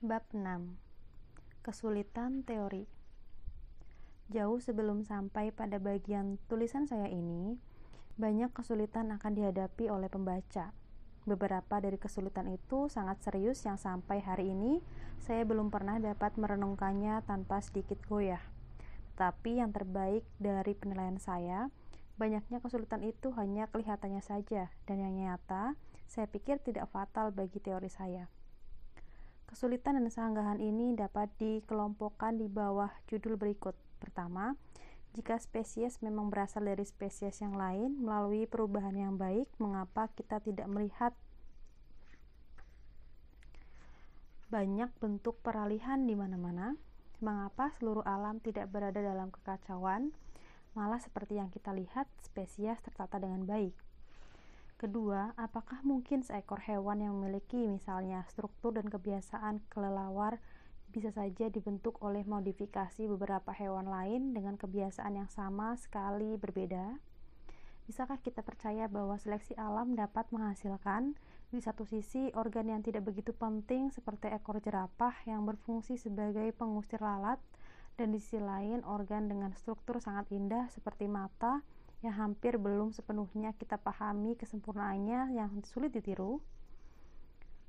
Bab 6. Kesulitan teori. Jauh sebelum sampai pada bagian tulisan saya ini, banyak kesulitan akan dihadapi oleh pembaca. Beberapa dari kesulitan itu sangat serius yang sampai hari ini saya belum pernah dapat merenungkannya tanpa sedikit goyah. Tetapi yang terbaik dari penilaian saya, banyaknya kesulitan itu hanya kelihatannya saja, dan yang nyata, saya pikir tidak fatal bagi teori saya. Kesulitan dan sanggahan ini dapat dikelompokkan di bawah judul berikut. Pertama, jika spesies memang berasal dari spesies yang lain melalui perubahan yang baik, mengapa kita tidak melihat banyak bentuk peralihan di mana-mana? Mengapa seluruh alam tidak berada dalam kekacauan, malah seperti yang kita lihat, spesies tertata dengan baik? Kedua, apakah mungkin seekor hewan yang memiliki misalnya struktur dan kebiasaan kelelawar bisa saja dibentuk oleh modifikasi beberapa hewan lain dengan kebiasaan yang sama sekali berbeda? Bisakah kita percaya bahwa seleksi alam dapat menghasilkan di satu sisi organ yang tidak begitu penting seperti ekor jerapah yang berfungsi sebagai pengusir lalat, dan di sisi lain organ dengan struktur sangat indah seperti mata yang hampir belum sepenuhnya kita pahami kesempurnaannya yang sulit ditiru?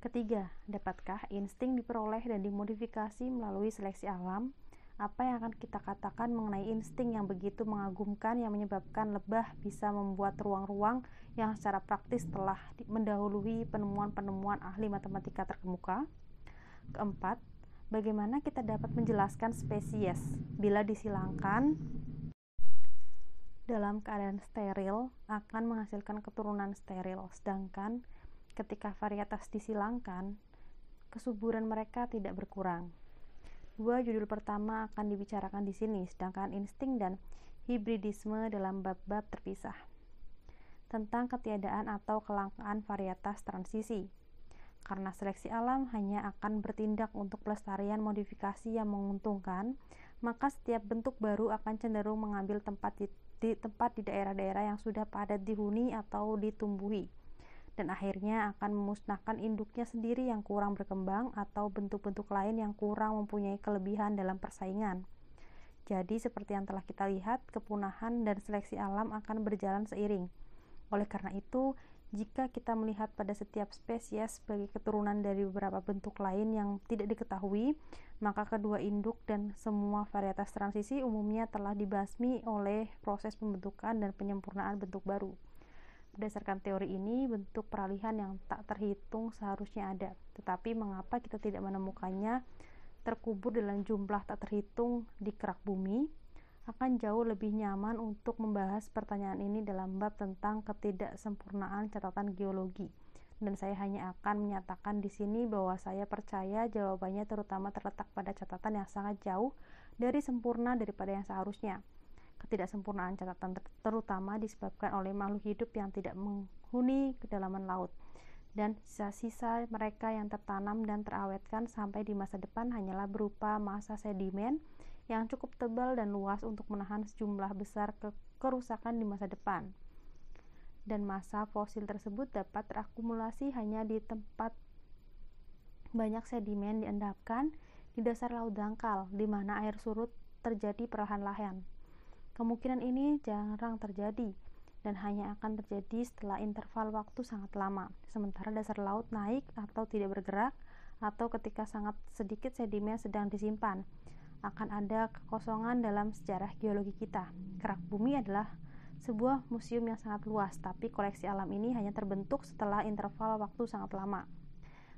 Ketiga, dapatkah insting diperoleh dan dimodifikasi melalui seleksi alam? Apa yang akan kita katakan mengenai insting yang begitu mengagumkan yang menyebabkan lebah bisa membuat ruang-ruang yang secara praktis telah mendahului penemuan-penemuan ahli matematika terkemuka? Keempat, bagaimana kita dapat menjelaskan spesies bila disilangkan dalam keadaan steril akan menghasilkan keturunan steril, sedangkan ketika varietas disilangkan, kesuburan mereka tidak berkurang. Dua judul pertama akan dibicarakan di sini, sedangkan insting dan hibridisme dalam bab-bab terpisah. Tentang ketiadaan atau kelangkaan varietas transisi. Karena seleksi alam hanya akan bertindak untuk pelestarian modifikasi yang menguntungkan, maka setiap bentuk baru akan cenderung mengambil tempat di daerah-daerah yang sudah padat dihuni atau ditumbuhi, dan akhirnya akan memusnahkan induknya sendiri yang kurang berkembang atau bentuk-bentuk lain yang kurang mempunyai kelebihan dalam persaingan. Jadi seperti yang telah kita lihat, kepunahan dan seleksi alam akan berjalan seiring. Oleh karena itu, jika kita melihat pada setiap spesies sebagai keturunan dari beberapa bentuk lain yang tidak diketahui, maka kedua induk dan semua varietas transisi umumnya telah dibasmi oleh proses pembentukan dan penyempurnaan bentuk baru. Berdasarkan teori ini, bentuk peralihan yang tak terhitung seharusnya ada, tetapi mengapa kita tidak menemukannya terkubur dalam jumlah tak terhitung di kerak bumi? Akan jauh lebih nyaman untuk membahas pertanyaan ini dalam bab tentang ketidaksempurnaan catatan geologi, dan saya hanya akan menyatakan di sini bahwa saya percaya jawabannya terutama terletak pada catatan yang sangat jauh dari sempurna daripada yang seharusnya. Ketidaksempurnaan catatan terutama disebabkan oleh makhluk hidup yang tidak menghuni kedalaman laut, dan sisa-sisa mereka yang tertanam dan terawetkan sampai di masa depan hanyalah berupa massa sedimen yang cukup tebal dan luas untuk menahan sejumlah besar kerusakan di masa depan. Dan massa fosil tersebut dapat terakumulasi hanya di tempat banyak sedimen diendapkan di dasar laut dangkal, di mana air surut terjadi perlahan-lahan. Kemungkinan ini jarang terjadi dan hanya akan terjadi setelah interval waktu sangat lama, sementara dasar laut naik atau tidak bergerak, atau ketika sangat sedikit sedimen sedang disimpan. Akan ada kekosongan dalam sejarah geologi kita. Kerak bumi adalah sebuah museum yang sangat luas, tapi koleksi alam ini hanya terbentuk setelah interval waktu sangat lama.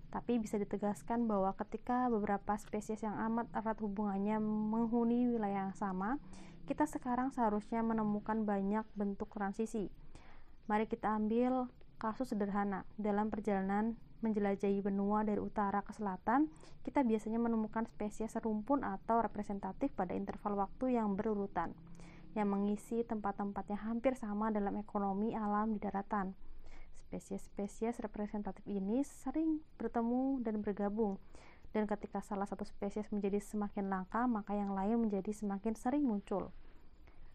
Tapi bisa ditegaskan bahwa ketika beberapa spesies yang amat erat hubungannya menghuni wilayah yang sama, kita sekarang seharusnya menemukan banyak bentuk transisi. Mari kita ambil kasus sederhana. Dalam perjalanan menjelajahi benua dari utara ke selatan, kita biasanya menemukan spesies serumpun atau representatif pada interval waktu yang berurutan, yang mengisi tempat-tempat yang hampir sama dalam ekonomi alam di daratan. Spesies-spesies representatif ini sering bertemu dan bergabung, dan ketika salah satu spesies menjadi semakin langka, maka yang lain menjadi semakin sering muncul,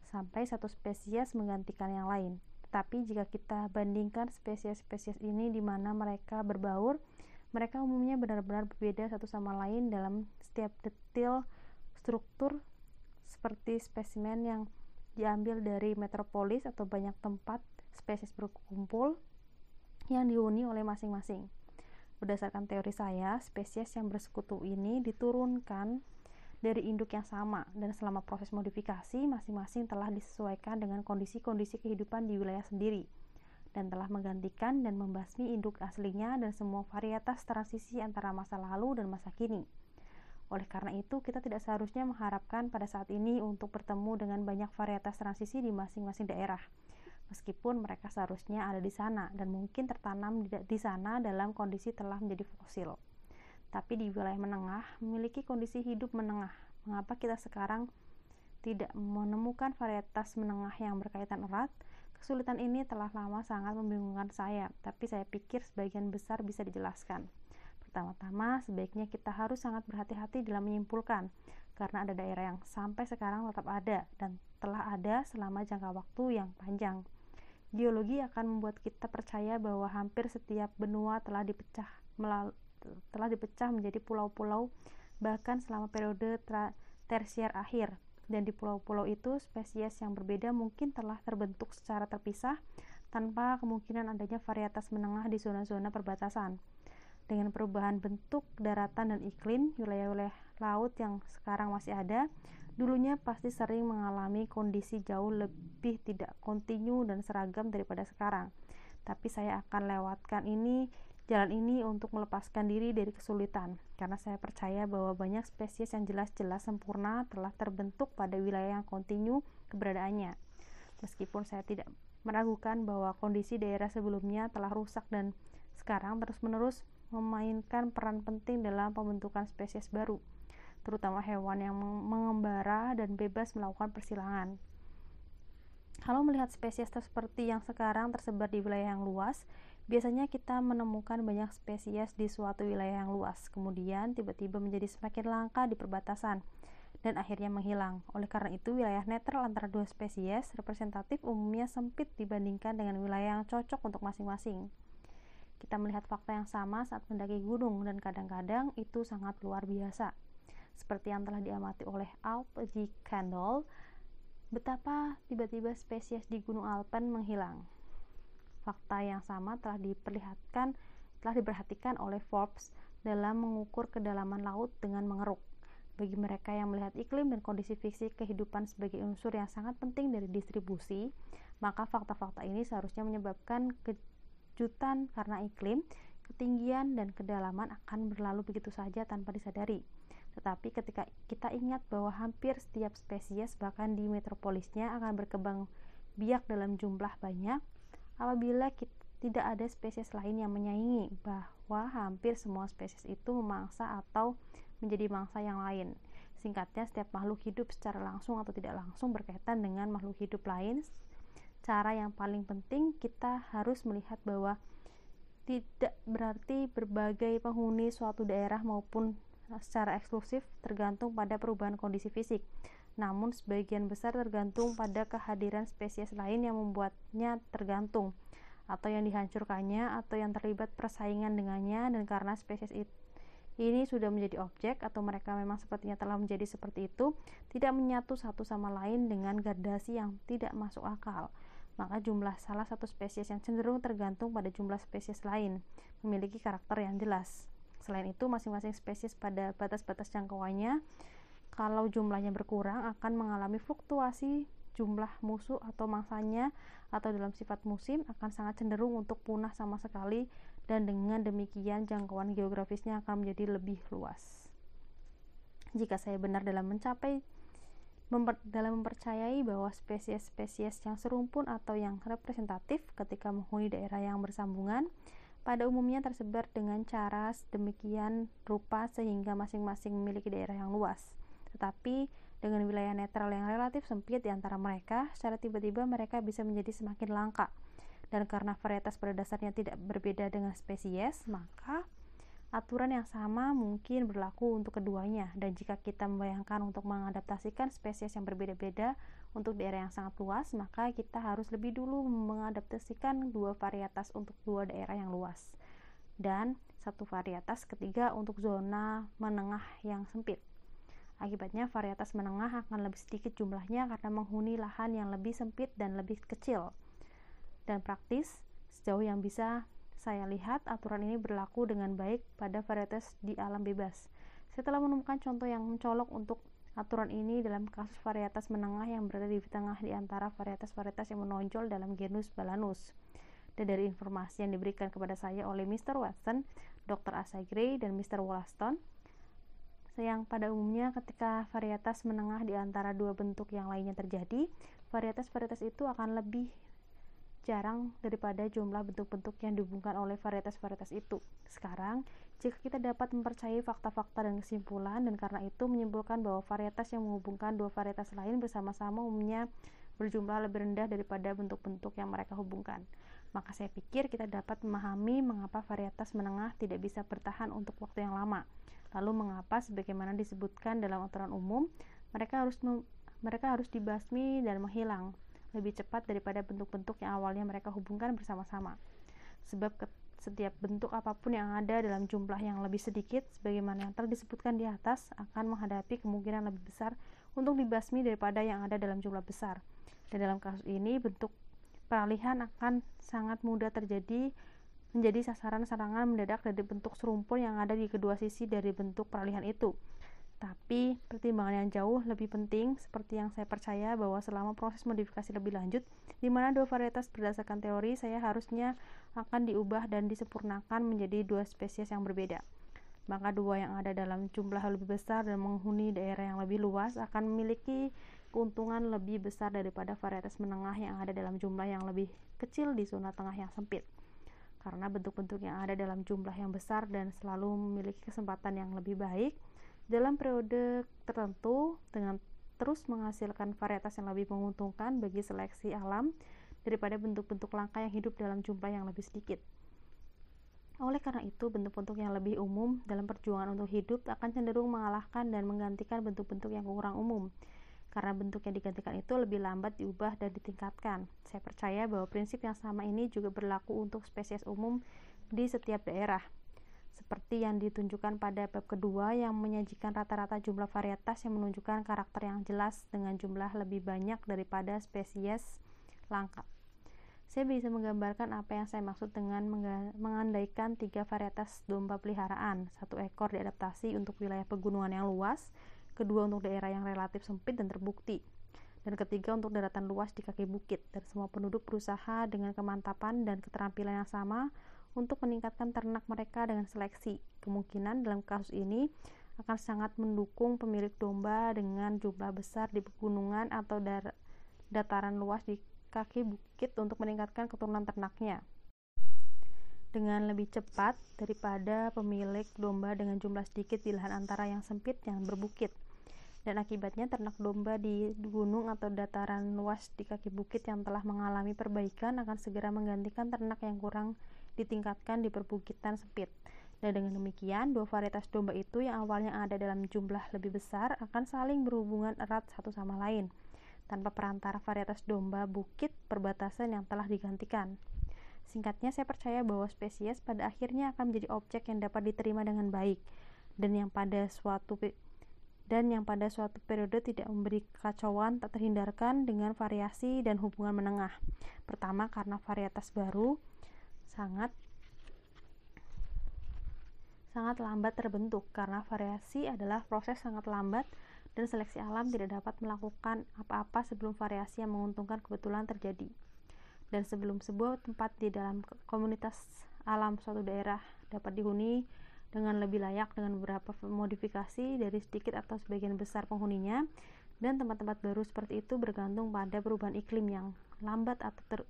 sampai satu spesies menggantikan yang lain. Tetapi jika kita bandingkan spesies-spesies ini di mana mereka berbaur, Mereka umumnya benar-benar berbeda satu sama lain dalam setiap detail struktur, seperti spesimen yang diambil dari metropolis atau banyak tempat spesies berkumpul yang dihuni oleh masing-masing. Berdasarkan teori saya, spesies yang bersekutu ini diturunkan dari induk yang sama, dan selama proses modifikasi, masing-masing telah disesuaikan dengan kondisi-kondisi kehidupan di wilayah sendiri, dan telah menggantikan dan membasmi induk aslinya dan semua varietas transisi antara masa lalu dan masa kini. Oleh karena itu, kita tidak seharusnya mengharapkan pada saat ini untuk bertemu dengan banyak varietas transisi di masing-masing daerah, meskipun mereka seharusnya ada di sana dan mungkin tertanam di sana dalam kondisi telah menjadi fosil. Tapi di wilayah menengah memiliki kondisi hidup menengah. Mengapa kita sekarang tidak menemukan varietas menengah yang berkaitan erat? Kesulitan ini telah lama sangat membingungkan saya, tapi saya pikir sebagian besar bisa dijelaskan. Pertama-tama, sebaiknya kita harus sangat berhati-hati dalam menyimpulkan, karena ada daerah yang sampai sekarang tetap ada dan telah ada selama jangka waktu yang panjang. Geologi akan membuat kita percaya bahwa hampir setiap benua telah dipecah menjadi pulau-pulau, bahkan selama periode tersier akhir. Dan di pulau-pulau itu, spesies yang berbeda mungkin telah terbentuk secara terpisah tanpa kemungkinan adanya varietas menengah di zona-zona perbatasan. Dengan perubahan bentuk daratan dan iklim, wilayah-wilayah laut yang sekarang masih ada, dulunya pasti sering mengalami kondisi jauh lebih tidak kontinu dan seragam daripada sekarang. Tapi saya akan lewatkan jalan ini untuk melepaskan diri dari kesulitan, karena saya percaya bahwa banyak spesies yang jelas-jelas sempurna telah terbentuk pada wilayah yang kontinu keberadaannya. Meskipun saya tidak meragukan bahwa kondisi daerah sebelumnya telah rusak dan sekarang terus-menerus memainkan peran penting dalam pembentukan spesies baru, terutama hewan yang mengembara dan bebas melakukan persilangan. Kalau melihat spesies seperti yang sekarang tersebar di wilayah yang luas, biasanya kita menemukan banyak spesies di suatu wilayah yang luas, kemudian tiba-tiba menjadi semakin langka di perbatasan, dan akhirnya menghilang. Oleh karena itu, wilayah netral antara dua spesies representatif umumnya sempit dibandingkan dengan wilayah yang cocok untuk masing-masing. Kita melihat fakta yang sama saat mendaki gunung, dan kadang-kadang itu sangat luar biasa. Seperti yang telah diamati oleh Alp G. Kendall, betapa tiba-tiba spesies di Gunung Alpen menghilang. Fakta yang sama telah diperhatikan oleh Forbes dalam mengukur kedalaman laut dengan mengeruk. Bagi mereka yang melihat iklim dan kondisi fisik kehidupan sebagai unsur yang sangat penting dari distribusi, maka fakta-fakta ini seharusnya menyebabkan kejutan karena iklim, ketinggian, dan kedalaman akan berlalu begitu saja tanpa disadari. Tetapi ketika kita ingat bahwa hampir setiap spesies, bahkan di metropolisnya, akan berkembang biak dalam jumlah banyak, apabila tidak ada spesies lain yang menyaingi, bahwa hampir semua spesies itu memangsa atau menjadi mangsa yang lain. Singkatnya, setiap makhluk hidup secara langsung atau tidak langsung berkaitan dengan makhluk hidup lain. Cara yang paling penting, kita harus melihat bahwa tidak berarti berbagai penghuni suatu daerah maupun secara eksklusif tergantung pada perubahan kondisi fisik, namun sebagian besar tergantung pada kehadiran spesies lain yang membuatnya tergantung, atau yang dihancurkannya, atau yang terlibat persaingan dengannya. Dan karena spesies ini sudah menjadi objek, atau mereka memang sepertinya telah menjadi seperti itu, tidak menyatu satu sama lain dengan gradasi yang tidak masuk akal, maka jumlah salah satu spesies yang cenderung tergantung pada jumlah spesies lain memiliki karakter yang jelas. Selain itu, masing-masing spesies pada batas-batas jangkauannya, kalau jumlahnya berkurang, akan mengalami fluktuasi jumlah musuh atau mangsanya, atau dalam sifat musim akan sangat cenderung untuk punah sama sekali, dan dengan demikian jangkauan geografisnya akan menjadi lebih luas. Jika saya benar dalam mempercayai bahwa spesies-spesies yang serumpun atau yang representatif ketika menghuni daerah yang bersambungan pada umumnya tersebar dengan cara sedemikian rupa sehingga masing-masing memiliki daerah yang luas. Tetapi dengan wilayah netral yang relatif sempit di antara mereka, secara tiba-tiba mereka bisa menjadi semakin langka. Dan karena varietas pada dasarnya tidak berbeda dengan spesies, maka aturan yang sama mungkin berlaku untuk keduanya. Dan jika kita membayangkan untuk mengadaptasikan spesies yang berbeda-beda untuk daerah yang sangat luas, maka kita harus lebih dulu mengadaptasikan dua varietas untuk dua daerah yang luas. dan satu varietas ketiga untuk zona menengah yang sempit. Akibatnya varietas menengah akan lebih sedikit jumlahnya karena menghuni lahan yang lebih sempit dan lebih kecil. Dan praktis, sejauh yang bisa saya lihat, aturan ini berlaku dengan baik pada varietas di alam bebas. Saya telah menemukan contoh yang mencolok untuk aturan ini dalam kasus varietas menengah yang berada di tengah di antara varietas-varietas yang menonjol dalam genus Balanus. Dan dari informasi yang diberikan kepada saya oleh Mr. Watson, Dr. Asa Gray, dan Mr. Wollaston, yang pada umumnya ketika varietas menengah di antara dua bentuk yang lainnya terjadi, varietas-varietas itu akan lebih jarang daripada jumlah bentuk-bentuk yang dihubungkan oleh varietas-varietas itu. Sekarang, jika kita dapat mempercayai fakta-fakta dan kesimpulan, dan karena itu menyimpulkan bahwa varietas yang menghubungkan dua varietas lain bersama-sama umumnya berjumlah lebih rendah daripada bentuk-bentuk yang mereka hubungkan, maka saya pikir kita dapat memahami mengapa varietas menengah tidak bisa bertahan untuk waktu yang lama. Lalu mengapa, sebagaimana disebutkan dalam aturan umum, mereka harus dibasmi dan menghilang lebih cepat daripada bentuk-bentuk yang awalnya mereka hubungkan bersama-sama. Sebab setiap bentuk apapun yang ada dalam jumlah yang lebih sedikit, sebagaimana yang telah disebutkan di atas, akan menghadapi kemungkinan lebih besar untuk dibasmi daripada yang ada dalam jumlah besar. Dan dalam kasus ini, bentuk peralihan akan sangat mudah menjadi sasaran serangan mendadak dari bentuk serumpun yang ada di kedua sisi dari bentuk peralihan itu. Tapi pertimbangan yang jauh lebih penting, seperti yang saya percaya bahwa selama proses modifikasi lebih lanjut, di mana dua varietas berdasarkan teori saya harusnya akan diubah dan disempurnakan menjadi dua spesies yang berbeda, maka dua yang ada dalam jumlah lebih besar dan menghuni daerah yang lebih luas akan memiliki keuntungan lebih besar daripada varietas menengah yang ada dalam jumlah yang lebih kecil di zona tengah yang sempit. Karena bentuk-bentuk yang ada dalam jumlah yang besar dan selalu memiliki kesempatan yang lebih baik dalam periode tertentu dengan terus menghasilkan varietas yang lebih menguntungkan bagi seleksi alam daripada bentuk-bentuk langka yang hidup dalam jumlah yang lebih sedikit. Oleh karena itu, bentuk-bentuk yang lebih umum dalam perjuangan untuk hidup akan cenderung mengalahkan dan menggantikan bentuk-bentuk yang kurang umum. Karena bentuk yang digantikan itu lebih lambat diubah dan ditingkatkan. Saya percaya bahwa prinsip yang sama ini juga berlaku untuk spesies umum di setiap daerah. Seperti yang ditunjukkan pada bab kedua yang menyajikan rata-rata jumlah varietas yang menunjukkan karakter yang jelas dengan jumlah lebih banyak daripada spesies langka. Saya bisa menggambarkan apa yang saya maksud dengan mengandaikan 3 varietas domba peliharaan, 1 ekor diadaptasi untuk wilayah pegunungan yang luas, kedua untuk daerah yang relatif sempit dan terbukti, dan ketiga untuk daratan luas di kaki bukit, dan semua penduduk berusaha dengan kemantapan dan keterampilan yang sama untuk meningkatkan ternak mereka dengan seleksi. Kemungkinan dalam kasus ini akan sangat mendukung pemilik domba dengan jumlah besar di pegunungan atau dataran luas di kaki bukit untuk meningkatkan keturunan ternaknya dengan lebih cepat daripada pemilik domba dengan jumlah sedikit di lahan antara yang sempit yang berbukit. Dan akibatnya ternak domba di gunung atau dataran luas di kaki bukit yang telah mengalami perbaikan akan segera menggantikan ternak yang kurang ditingkatkan di perbukitan sempit. Dan dengan demikian, dua varietas domba itu yang awalnya ada dalam jumlah lebih besar akan saling berhubungan erat satu sama lain, tanpa perantara varietas domba bukit perbatasan yang telah digantikan. Singkatnya, saya percaya bahwa spesies pada akhirnya akan menjadi objek yang dapat diterima dengan baik, dan yang pada suatu periode tidak memberi kekacauan tak terhindarkan dengan variasi dan hubungan menengah. Pertama, karena varietas baru sangat lambat terbentuk, karena variasi adalah proses sangat lambat dan seleksi alam tidak dapat melakukan apa-apa sebelum variasi yang menguntungkan kebetulan terjadi. Dan sebelum sebuah tempat di dalam komunitas alam suatu daerah dapat dihuni dengan lebih layak dengan beberapa modifikasi dari sedikit atau sebagian besar penghuninya, dan tempat-tempat baru seperti itu bergantung pada perubahan iklim yang lambat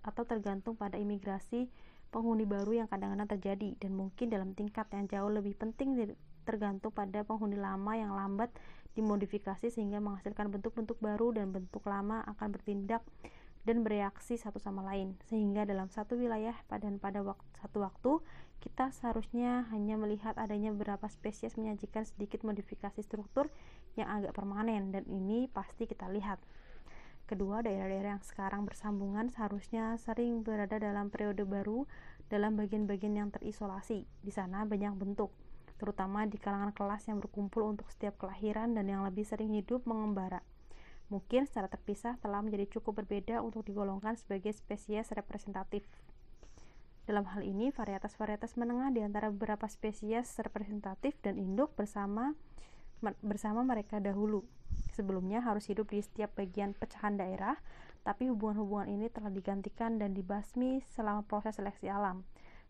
atau tergantung pada imigrasi penghuni baru yang kadang-kadang terjadi, dan mungkin dalam tingkat yang jauh lebih penting tergantung pada penghuni lama yang lambat dimodifikasi sehingga menghasilkan bentuk-bentuk baru, dan bentuk lama akan bertindak dan bereaksi satu sama lain, sehingga dalam satu wilayah pada satu waktu kita seharusnya hanya melihat adanya beberapa spesies menyajikan sedikit modifikasi struktur yang agak permanen, dan ini pasti kita lihat. Kedua, daerah-daerah yang sekarang bersambungan seharusnya sering berada dalam periode baru dalam bagian-bagian yang terisolasi. Di sana banyak bentuk, terutama di kalangan kelas yang berkumpul untuk setiap kelahiran dan yang lebih sering hidup mengembara. Mungkin secara terpisah telah menjadi cukup berbeda untuk digolongkan sebagai spesies representatif. Dalam hal ini, varietas-varietas menengah di antara beberapa spesies representatif dan induk bersama mereka dahulu. Sebelumnya harus hidup di setiap bagian pecahan daerah, tapi hubungan-hubungan ini telah digantikan dan dibasmi selama proses seleksi alam,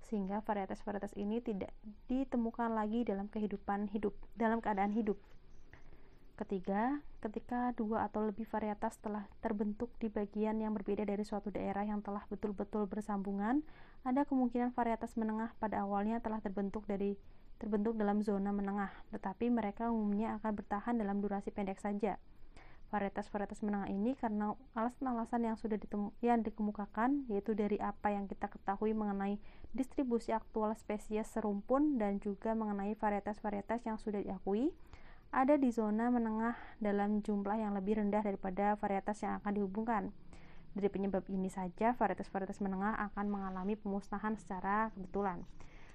sehingga varietas-varietas ini tidak ditemukan lagi dalam keadaan hidup. Ketiga, ketika dua atau lebih varietas telah terbentuk di bagian yang berbeda dari suatu daerah yang telah betul-betul bersambungan, ada kemungkinan varietas menengah pada awalnya telah terbentuk dalam zona menengah, tetapi mereka umumnya akan bertahan dalam durasi pendek saja. Varietas-varietas menengah ini karena alasan-alasan yang dikemukakan, yaitu dari apa yang kita ketahui mengenai distribusi aktual spesies serumpun dan juga mengenai varietas-varietas yang sudah diakui, ada di zona menengah dalam jumlah yang lebih rendah daripada varietas yang akan dihubungkan. Dari penyebab ini saja, varietas-varietas menengah akan mengalami pemusnahan secara kebetulan.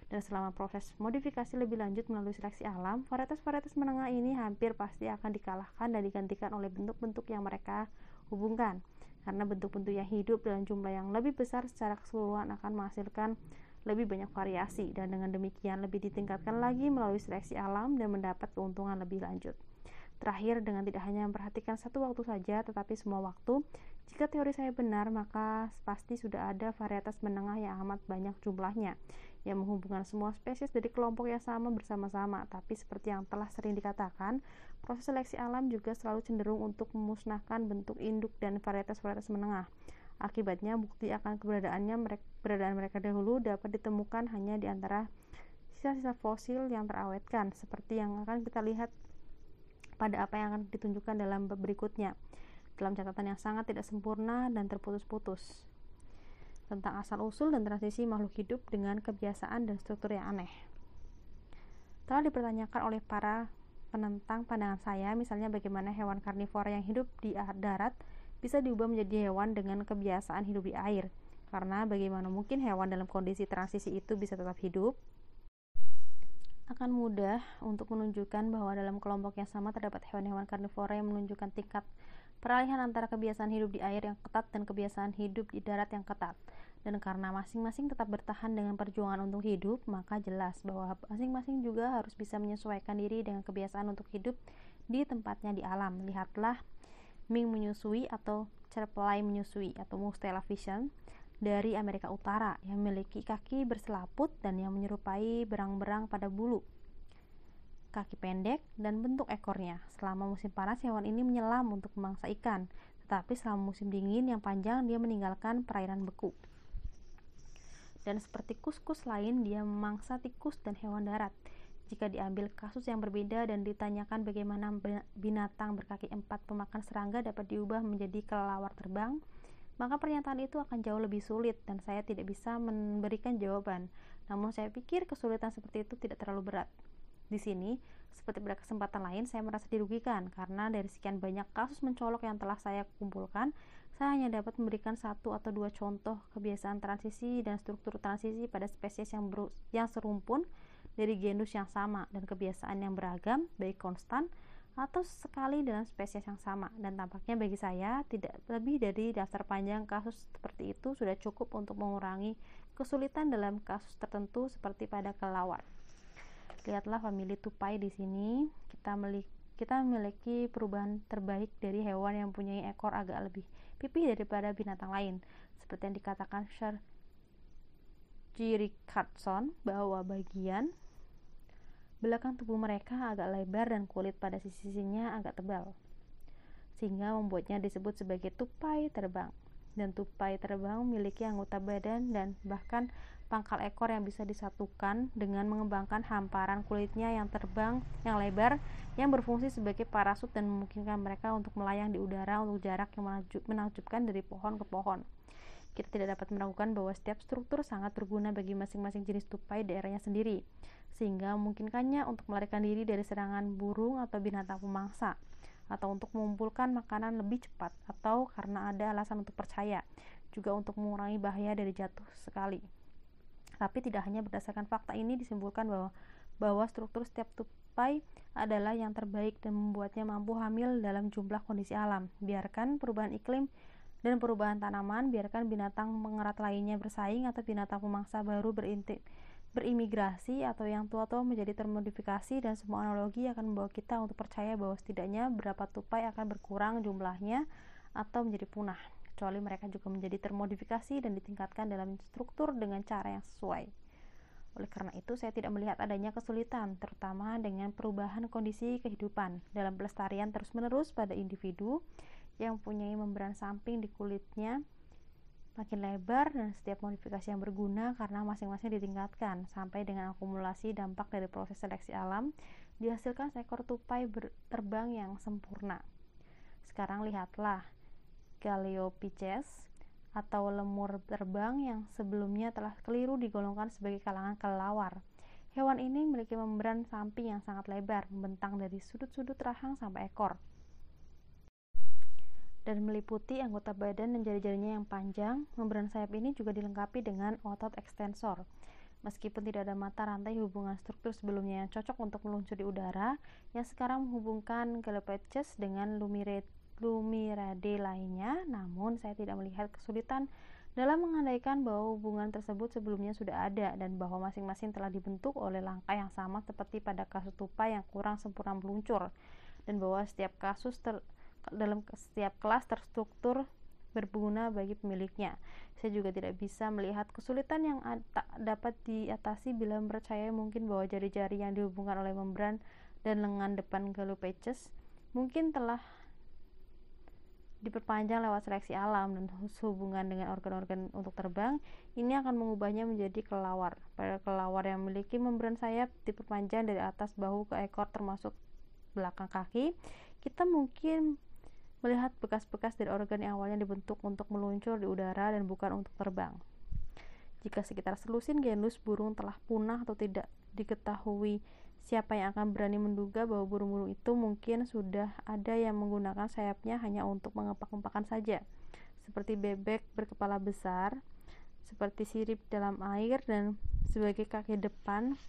Dan selama proses modifikasi lebih lanjut melalui seleksi alam, varietas-varietas menengah ini hampir pasti akan dikalahkan dan digantikan oleh bentuk-bentuk yang mereka hubungkan. Karena bentuk-bentuk yang hidup dalam jumlah yang lebih besar secara keseluruhan akan menghasilkan lebih banyak variasi, dan dengan demikian lebih ditingkatkan lagi melalui seleksi alam dan mendapat keuntungan lebih lanjut. Terakhir, dengan tidak hanya memperhatikan satu waktu saja, tetapi semua waktu, jika teori saya benar, maka pasti sudah ada varietas menengah yang amat banyak jumlahnya, yang menghubungkan semua spesies dari kelompok yang sama bersama-sama. Tapi seperti yang telah sering dikatakan, proses seleksi alam juga selalu cenderung untuk memusnahkan bentuk induk dan varietas-varietas menengah. Akibatnya, bukti akan keberadaan mereka dahulu dapat ditemukan hanya di antara sisa-sisa fosil yang terawetkan, seperti yang akan kita lihat pada apa yang akan ditunjukkan dalam bab berikutnya, dalam catatan yang sangat tidak sempurna dan terputus-putus, tentang asal-usul dan transisi makhluk hidup dengan kebiasaan dan struktur yang aneh. Telah dipertanyakan oleh para penentang pandangan saya, misalnya bagaimana hewan karnivora yang hidup di darat bisa diubah menjadi hewan dengan kebiasaan hidup di air, karena bagaimana mungkin hewan dalam kondisi transisi itu bisa tetap hidup? Akan mudah untuk menunjukkan bahwa dalam kelompok yang sama terdapat hewan-hewan karnivora yang menunjukkan tingkat peralihan antara kebiasaan hidup di air yang ketat dan kebiasaan hidup di darat yang ketat. Dan karena masing-masing tetap bertahan dengan perjuangan untuk hidup, maka jelas bahwa masing-masing juga harus bisa menyesuaikan diri dengan kebiasaan untuk hidup di tempatnya di alam. Lihatlah mink menyusui atau cerpelai menyusui atau mustela fission dari Amerika Utara yang memiliki kaki berselaput dan yang menyerupai berang-berang pada bulu, kaki pendek, dan bentuk ekornya. Selama musim panas, hewan ini menyelam untuk memangsa ikan, tetapi selama musim dingin yang panjang, dia meninggalkan perairan beku. Dan seperti kus-kus lain, dia memangsa tikus dan hewan darat. Jika diambil kasus yang berbeda dan ditanyakan bagaimana binatang berkaki 4 pemakan serangga dapat diubah menjadi kelelawar terbang, maka pernyataan itu akan jauh lebih sulit dan saya tidak bisa memberikan jawaban. Namun saya pikir kesulitan seperti itu tidak terlalu berat. Di sini, seperti pada kesempatan lain, saya merasa dirugikan karena dari sekian banyak kasus mencolok yang telah saya kumpulkan, saya hanya dapat memberikan 1 atau 2 contoh kebiasaan transisi dan struktur transisi pada spesies yang serumpun dari genus yang sama dan kebiasaan yang beragam, baik konstan atau sekali dalam spesies yang sama. Dan tampaknya bagi saya, tidak lebih dari daftar panjang kasus seperti itu sudah cukup untuk mengurangi kesulitan dalam kasus tertentu seperti pada kelelawar. Lihatlah famili tupai di sini. Kita memiliki perubahan terbaik dari hewan yang mempunyai ekor agak lebih pipih daripada binatang lain, seperti yang dikatakan Sir G. Richardson bahwa bagian belakang tubuh mereka agak lebar dan kulit pada sisi-sisinya agak tebal, sehingga membuatnya disebut sebagai tupai terbang. Dan tupai terbang memiliki anggota badan dan bahkan pangkal ekor yang bisa disatukan dengan mengembangkan hamparan kulitnya yang lebar yang berfungsi sebagai parasut dan memungkinkan mereka untuk melayang di udara untuk jarak yang menakjubkan dari pohon ke pohon. Kita tidak dapat meragukan bahwa setiap struktur sangat berguna bagi masing-masing jenis tupai daerahnya sendiri, sehingga memungkinkannya untuk melarikan diri dari serangan burung atau binatang pemangsa, atau untuk mengumpulkan makanan lebih cepat, atau karena ada alasan untuk percaya, juga untuk mengurangi bahaya dari jatuh sekali. Tapi tidak hanya berdasarkan fakta ini disimpulkan bahwa struktur setiap tupai adalah yang terbaik dan membuatnya mampu hamil dalam jumlah kondisi alam. Biarkan perubahan iklim dan perubahan tanaman, biarkan binatang pengerat lainnya bersaing atau binatang pemangsa baru berimigrasi atau yang tua-tua menjadi termodifikasi, dan semua analogi akan membawa kita untuk percaya bahwa setidaknya beberapa tupai akan berkurang jumlahnya atau menjadi punah, kecuali mereka juga menjadi termodifikasi dan ditingkatkan dalam struktur dengan cara yang sesuai. Oleh karena itu, saya tidak melihat adanya kesulitan, terutama dengan perubahan kondisi kehidupan dalam pelestarian terus-menerus pada individu yang mempunyai membran samping di kulitnya makin lebar, dan setiap modifikasi yang berguna karena masing-masing ditingkatkan sampai dengan akumulasi dampak dari proses seleksi alam dihasilkan seekor tupai terbang yang sempurna. Sekarang lihatlah Galeopithecus atau lemur terbang yang sebelumnya telah keliru digolongkan sebagai kalangan kelelawar. Hewan ini memiliki membran samping yang sangat lebar, membentang dari sudut-sudut rahang sampai ekor, dan meliputi anggota badan dan jari-jarinya yang panjang. Membran sayap ini juga dilengkapi dengan otot ekstensor. Meskipun tidak ada mata rantai hubungan struktur sebelumnya yang cocok untuk meluncur di udara, yang sekarang menghubungkan Galeopithecus dengan Lumiridae lainnya, namun saya tidak melihat kesulitan dalam mengandaikan bahwa hubungan tersebut sebelumnya sudah ada dan bahwa masing-masing telah dibentuk oleh langkah yang sama seperti pada kasus tupai yang kurang sempurna meluncur, dan bahwa dalam setiap kelas terstruktur berguna bagi pemiliknya. Saya juga tidak bisa melihat kesulitan yang tak dapat diatasi bila percaya mungkin bahwa jari-jari yang dihubungkan oleh membran dan lengan depan Galeopithecus mungkin telah diperpanjang lewat seleksi alam, dan hubungan dengan organ-organ untuk terbang ini akan mengubahnya menjadi kelelawar. Pada kelelawar yang memiliki membran sayap diperpanjang dari atas bahu ke ekor termasuk belakang kaki, kita mungkin melihat bekas-bekas dari organ yang awalnya dibentuk untuk meluncur di udara dan bukan untuk terbang. Jika sekitar selusin genus burung telah punah atau tidak diketahui, siapa yang akan berani menduga bahwa burung-burung itu mungkin sudah ada yang menggunakan sayapnya hanya untuk mengepak-epakan saja, seperti bebek berkepala besar, seperti sirip dalam air, dan sebagai kaki depan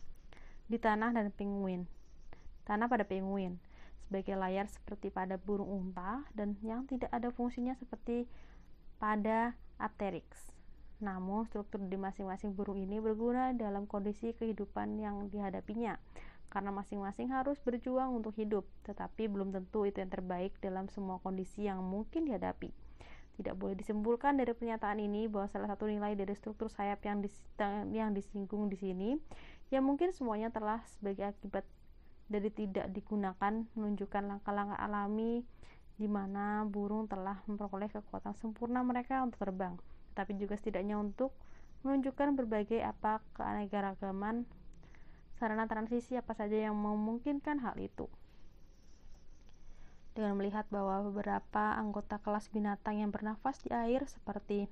di tanah pada penguin, sebagai layar seperti pada burung unta, dan yang tidak ada fungsinya seperti pada Apteryx. Namun struktur di masing-masing burung ini berguna dalam kondisi kehidupan yang dihadapinya, karena masing-masing harus berjuang untuk hidup, tetapi belum tentu itu yang terbaik dalam semua kondisi yang mungkin dihadapi. Tidak boleh disimpulkan dari pernyataan ini bahwa salah satu nilai dari struktur sayap yang disinggung di sini, yang mungkin semuanya telah sebagai akibat dari tidak digunakan, menunjukkan langkah-langkah alami di mana burung telah memperoleh kekuatan sempurna mereka untuk terbang, tetapi juga setidaknya untuk menunjukkan berbagai keanekaragaman sarana transisi apa saja yang memungkinkan hal itu. Dengan melihat bahwa beberapa anggota kelas binatang yang bernafas di air seperti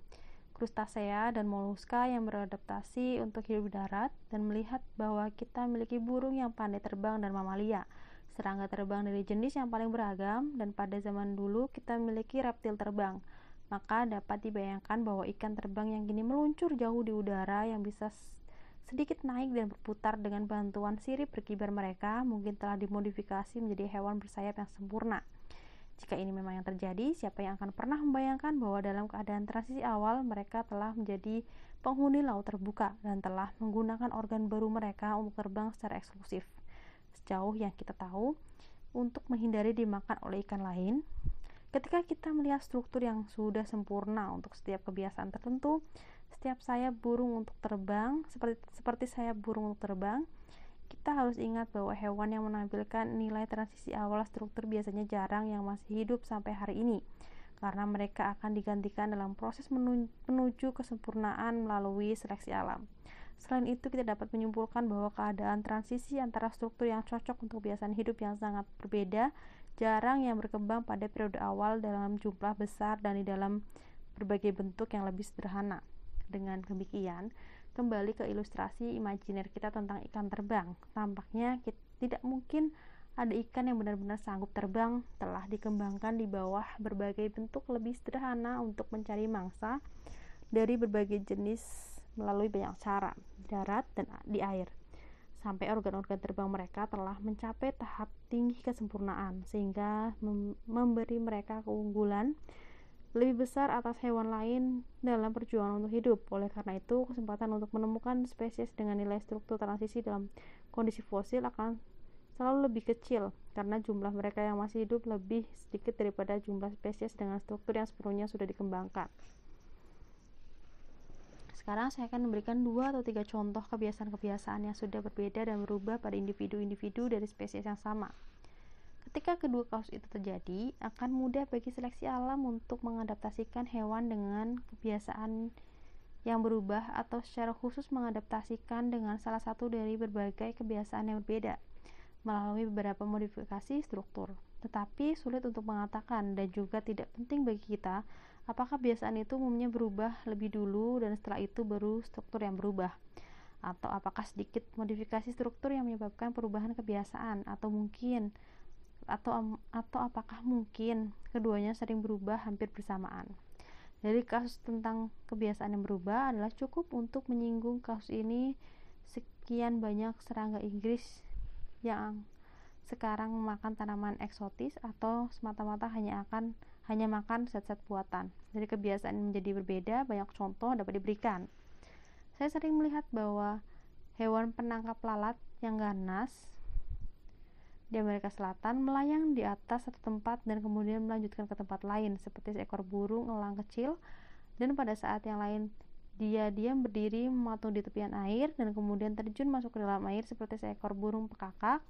krustasea dan moluska yang beradaptasi untuk hidup di darat, dan melihat bahwa kita memiliki burung yang pandai terbang dan mamalia, serangga terbang dari jenis yang paling beragam, dan pada zaman dulu kita memiliki reptil terbang, maka dapat dibayangkan bahwa ikan terbang yang kini meluncur jauh di udara yang bisa sedikit naik dan berputar dengan bantuan sirip berkibar mereka mungkin telah dimodifikasi menjadi hewan bersayap yang sempurna. Jika ini memang yang terjadi, siapa yang akan pernah membayangkan bahwa dalam keadaan transisi awal mereka telah menjadi penghuni laut terbuka dan telah menggunakan organ baru mereka untuk terbang secara eksklusif, sejauh yang kita tahu, untuk menghindari dimakan oleh ikan lain. Ketika kita melihat struktur yang sudah sempurna untuk setiap kebiasaan tertentu, setiap sayap burung untuk terbang, seperti sayap burung untuk terbang, kita harus ingat bahwa hewan yang menampilkan nilai transisi awal struktur biasanya jarang yang masih hidup sampai hari ini, karena mereka akan digantikan dalam proses menuju kesempurnaan melalui seleksi alam. Selain itu, kita dapat menyimpulkan bahwa keadaan transisi antara struktur yang cocok untuk kebiasaan hidup yang sangat berbeda jarang yang berkembang pada periode awal dalam jumlah besar dan di dalam berbagai bentuk yang lebih sederhana. Dengan demikian, kembali ke ilustrasi imajiner kita tentang ikan terbang. Tampaknya tidak mungkin ada ikan yang benar-benar sanggup terbang, telah dikembangkan di bawah berbagai bentuk lebih sederhana untuk mencari mangsa dari berbagai jenis melalui banyak cara, di darat dan di air, sampai organ-organ terbang mereka telah mencapai tahap tinggi kesempurnaan, sehingga memberi mereka keunggulan lebih besar atas hewan lain dalam perjuangan untuk hidup. Oleh karena itu, kesempatan untuk menemukan spesies dengan nilai struktur transisi dalam kondisi fosil akan selalu lebih kecil, karena jumlah mereka yang masih hidup lebih sedikit daripada jumlah spesies dengan struktur yang sepenuhnya sudah dikembangkan. Sekarang saya akan memberikan 2 atau 3 contoh kebiasaan-kebiasaan yang sudah berbeda dan berubah pada individu-individu dari spesies yang sama. Ketika kedua kasus itu terjadi, akan mudah bagi seleksi alam untuk mengadaptasikan hewan dengan kebiasaan yang berubah, atau secara khusus mengadaptasikan dengan salah satu dari berbagai kebiasaan yang berbeda melalui beberapa modifikasi struktur. Tetapi sulit untuk mengatakan, dan juga tidak penting bagi kita, apakah kebiasaan itu umumnya berubah lebih dulu dan setelah itu baru struktur yang berubah, atau apakah sedikit modifikasi struktur yang menyebabkan perubahan kebiasaan, atau apakah mungkin keduanya sering berubah hampir bersamaan. Dari kasus tentang kebiasaan yang berubah adalah cukup untuk menyinggung kasus ini. Sekian banyak serangga Inggris yang sekarang memakan tanaman eksotis atau semata-mata hanya makan zat-zat buatan. Dari kebiasaan menjadi berbeda, banyak contoh dapat diberikan. Saya sering melihat bahwa hewan penangkap lalat yang ganas di Amerika Selatan melayang di atas satu tempat dan kemudian melanjutkan ke tempat lain, seperti seekor burung elang kecil, dan pada saat yang lain dia diam berdiri mematung di tepian air dan kemudian terjun masuk ke dalam air seperti seekor burung pekakak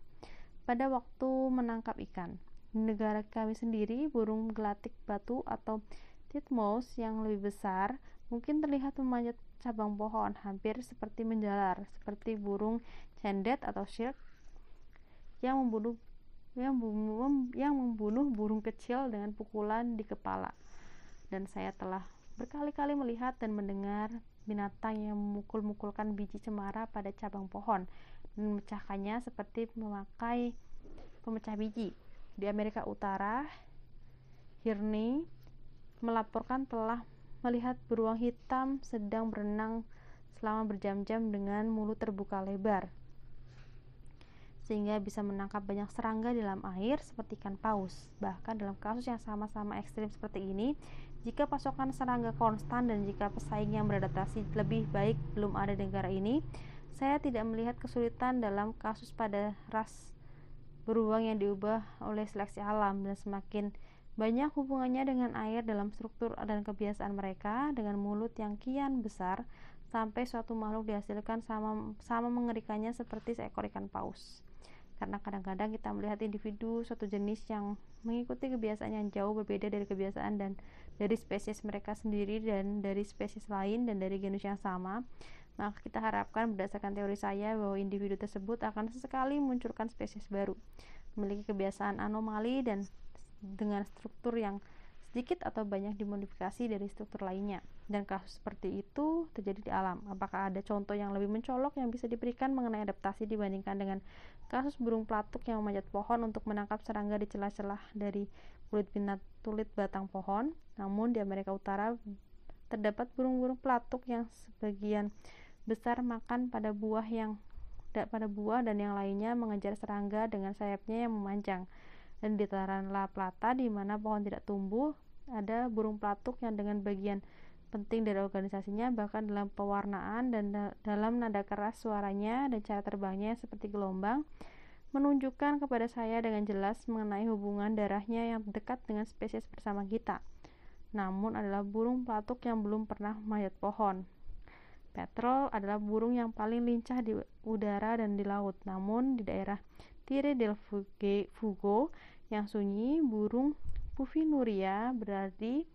pada waktu menangkap ikan. Di negara kami sendiri, burung gelatik batu atau titmouse yang lebih besar mungkin terlihat memanjat cabang pohon hampir seperti menjalar, seperti burung cendet atau shrike yang membunuh burung kecil dengan pukulan di kepala. Dan saya telah berkali-kali melihat dan mendengar binatang yang memukul-mukulkan biji cemara pada cabang pohon dan memecahkannya seperti memakai pemecah biji. Di Amerika Utara, Hirni melaporkan telah melihat beruang hitam sedang berenang selama berjam-jam dengan mulut terbuka lebar, sehingga bisa menangkap banyak serangga di dalam air seperti ikan paus. Bahkan dalam kasus yang sama-sama ekstrim seperti ini, jika pasokan serangga konstan dan jika pesaing yang beradaptasi lebih baik belum ada di negara ini, saya tidak melihat kesulitan dalam kasus pada ras beruang yang diubah oleh seleksi alam, dan semakin banyak hubungannya dengan air dalam struktur dan kebiasaan mereka dengan mulut yang kian besar, sampai suatu makhluk dihasilkan sama mengerikannya seperti seekor ikan paus. Karena kadang-kadang kita melihat individu suatu jenis yang mengikuti kebiasaan yang jauh berbeda dari kebiasaan dan dari spesies mereka sendiri dan dari spesies lain dan dari genus yang sama, maka kita harapkan berdasarkan teori saya bahwa individu tersebut akan sesekali munculkan spesies baru, memiliki kebiasaan anomali dan dengan struktur yang sedikit atau banyak dimodifikasi dari struktur lainnya. Dan kasus seperti itu terjadi di alam. Apakah ada contoh yang lebih mencolok yang bisa diberikan mengenai adaptasi dibandingkan dengan kasus burung pelatuk yang memanjat pohon untuk menangkap serangga di celah-celah dari kulit batang pohon? Namun di Amerika Utara terdapat burung-burung pelatuk yang sebagian besar makan pada buah dan yang lainnya mengejar serangga dengan sayapnya yang memanjang. Dan di dataran La Plata, di mana pohon tidak tumbuh, ada burung pelatuk yang dengan bagian penting dari organisasinya, bahkan dalam pewarnaan dan dalam nada keras suaranya dan cara terbangnya seperti gelombang, menunjukkan kepada saya dengan jelas mengenai hubungan darahnya yang dekat dengan spesies bersama kita. Namun adalah burung pelatuk yang belum pernah memanjat pohon. Petrel adalah burung yang paling lincah di udara dan di laut. Namun di daerah Tierra del Fuego yang sunyi, burung Puffinuria berarti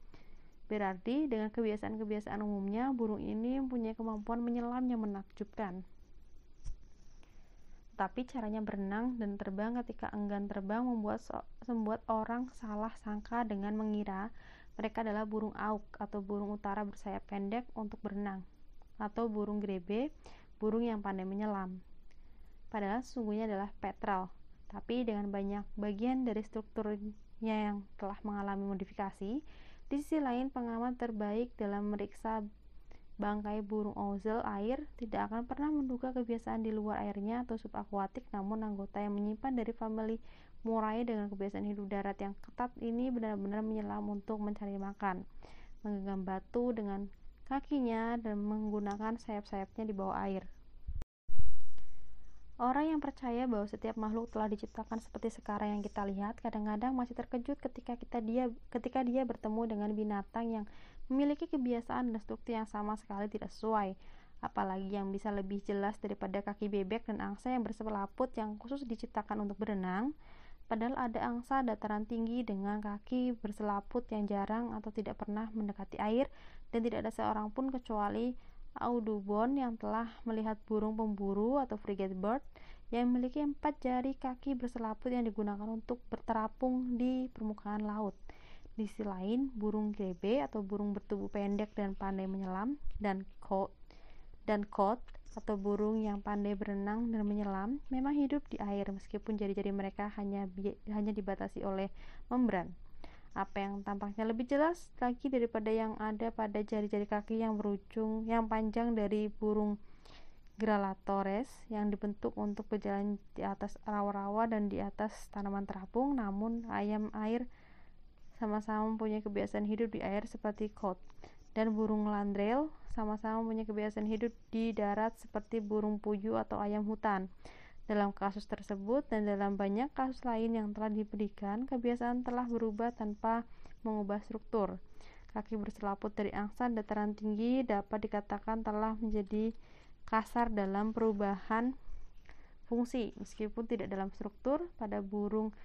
dengan kebiasaan-kebiasaan umumnya, burung ini mempunyai kemampuan menyelam yang menakjubkan. Tapi caranya berenang dan terbang ketika enggan terbang membuat orang salah sangka dengan mengira mereka adalah burung auk atau burung utara bersayap pendek untuk berenang, atau burung grebe, burung yang pandai menyelam. Padahal sesungguhnya adalah petrel, tapi dengan banyak bagian dari strukturnya yang telah mengalami modifikasi. Di sisi lain, pengamat terbaik dalam meriksa Bangkai burung ouzel air tidak akan pernah menduga kebiasaan di luar airnya atau subakuatik, namun anggota yang menyimpan dari famili Murray dengan kebiasaan hidup darat yang ketat ini benar-benar menyelam untuk mencari makan, menggenggam batu dengan kakinya dan menggunakan sayap-sayapnya di bawah air. Orang yang percaya bahwa setiap makhluk telah diciptakan seperti sekarang yang kita lihat, kadang-kadang masih terkejut ketika dia bertemu dengan binatang yang memiliki kebiasaan dan struktur yang sama sekali tidak sesuai, apalagi yang bisa lebih jelas daripada kaki bebek dan angsa yang berselaput yang khusus diciptakan untuk berenang. Padahal ada angsa dataran tinggi dengan kaki berselaput yang jarang atau tidak pernah mendekati air, dan tidak ada seorang pun kecuali Audubon yang telah melihat burung pemburu atau frigate bird yang memiliki 4 jari kaki berselaput yang digunakan untuk berterapung di permukaan laut. Di sisi lain, burung grebe atau burung bertubuh pendek dan pandai menyelam, dan cod atau burung yang pandai berenang dan menyelam memang hidup di air meskipun jari-jari mereka hanya dibatasi oleh membran. Apa yang tampaknya lebih jelas lagi daripada yang ada pada jari-jari kaki yang panjang dari burung Grallatores yang dibentuk untuk berjalan di atas rawa-rawa dan di atas tanaman terapung. Namun ayam air sama-sama mempunyai kebiasaan hidup di air seperti cod, dan burung landrail sama-sama mempunyai kebiasaan hidup di darat seperti burung puyuh atau ayam hutan. Dalam kasus tersebut dan dalam banyak kasus lain yang telah diberikan, kebiasaan telah berubah tanpa mengubah struktur. Kaki berselaput dari angsa dataran tinggi dapat dikatakan telah menjadi kasar dalam perubahan fungsi, meskipun tidak dalam struktur. Pada burung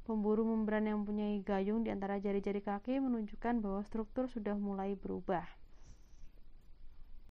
pemburu membran yang mempunyai gayung di antara jari-jari kaki menunjukkan bahwa struktur sudah mulai berubah.